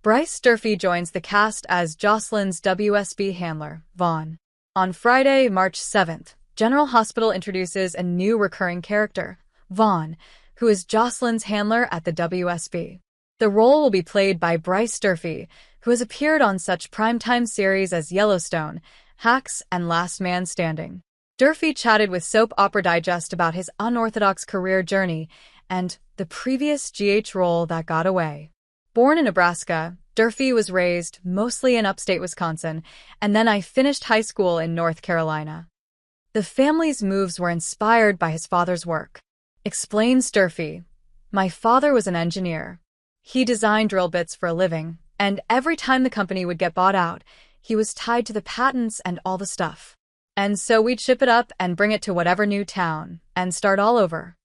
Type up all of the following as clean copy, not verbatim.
Bryce Durfee joins the cast as Josslyn's WSB handler, Vaughn. On Friday, March 7th, General Hospital introduces a new recurring character, Vaughn, who is Josslyn's handler at the WSB. The role will be played by Bryce Durfee, who has appeared on such primetime series as Yellowstone, Hacks, and Last Man Standing. Durfee chatted with Soap Opera Digest about his unorthodox career journey and the previous GH role that got away. Born in Nebraska, Durfee was raised mostly in upstate Wisconsin, and then I finished high school in North Carolina. The family's moves were inspired by his father's work. Explains Durfee, "My father was an engineer. He designed drill bits for a living, and every time the company would get bought out, he was tied to the patents and all the stuff. And so we'd ship it up and bring it to whatever new town, and start all over."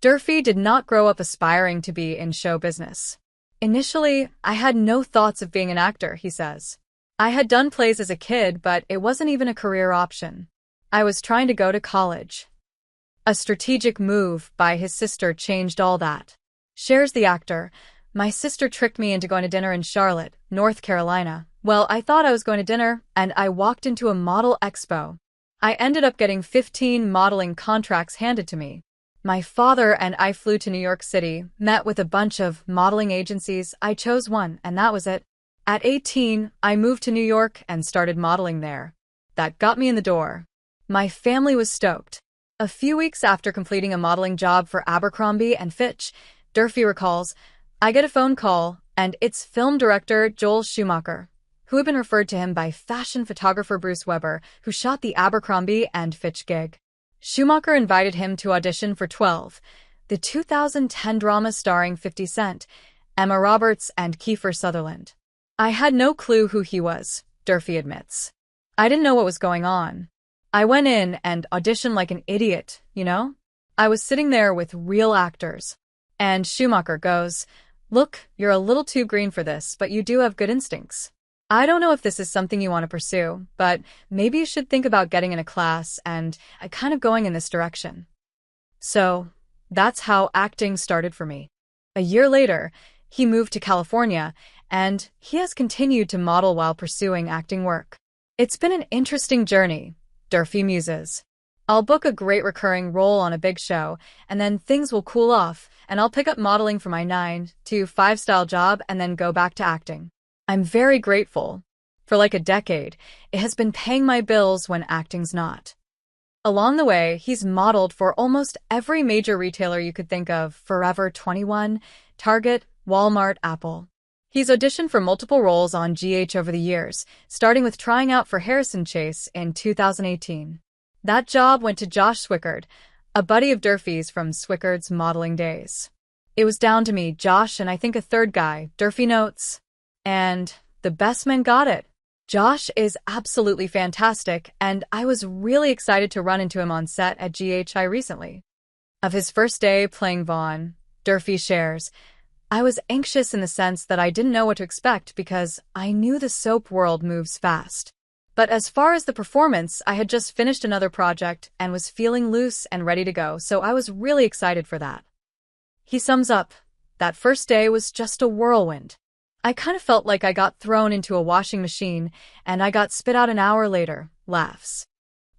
Durfee did not grow up aspiring to be in show business. "Initially, I had no thoughts of being an actor," he says. "I had done plays as a kid, but it wasn't even a career option. I was trying to go to college." A strategic move by his sister changed all that. Shares the actor, "My sister tricked me into going to dinner in Charlotte, North Carolina. Well, I thought I was going to dinner, and I walked into a model expo. I ended up getting 15 modeling contracts handed to me. My father and I flew to New York City, met with a bunch of modeling agencies. I chose one, and that was it. At 18, I moved to New York and started modeling there. That got me in the door. My family was stoked." A few weeks after completing a modeling job for Abercrombie & Fitch, Durfee recalls, "I get a phone call, and it's film director Joel Schumacher, who had been referred to him by fashion photographer Bruce Weber, who shot the Abercrombie & Fitch gig. Schumacher invited him to audition for 12, the 2010 drama starring 50 Cent, Emma Roberts, and Kiefer Sutherland. I had no clue who he was," Durfee admits. "I didn't know what was going on. I went in and auditioned like an idiot, you know? I was sitting there with real actors." And Schumacher goes, "Look, you're a little too green for this, but you do have good instincts. I don't know if this is something you want to pursue, but maybe you should think about getting in a class and kind of going in this direction." So, that's how acting started for me. A year later, he moved to California, and he has continued to model while pursuing acting work. "It's been an interesting journey," Durfee muses. "I'll book a great recurring role on a big show, and then things will cool off, and I'll pick up modeling for my 9 to 5 style job and then go back to acting. I'm very grateful. For like a decade, it has been paying my bills when acting's not." Along the way, he's modeled for almost every major retailer you could think of: Forever 21, Target, Walmart, Apple. He's auditioned for multiple roles on GH over the years, starting with trying out for Harrison Chase in 2018. That job went to Josh Swickard, a buddy of Durfee's from Swickard's modeling days. "It was down to me, Josh, and I think a third guy," Durfee notes. "And the best men got it. Josh is absolutely fantastic, and I was really excited to run into him on set at GHI recently." Of his first day playing Vaughn, Durfee shares, "I was anxious in the sense that I didn't know what to expect because I knew the soap world moves fast. But as far as the performance, I had just finished another project and was feeling loose and ready to go, so I was really excited for that." He sums up, "That first day was just a whirlwind. I kind of felt like I got thrown into a washing machine and I got spit out an hour later," laughs.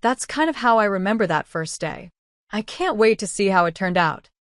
"That's kind of how I remember that first day. I can't wait to see how it turned out."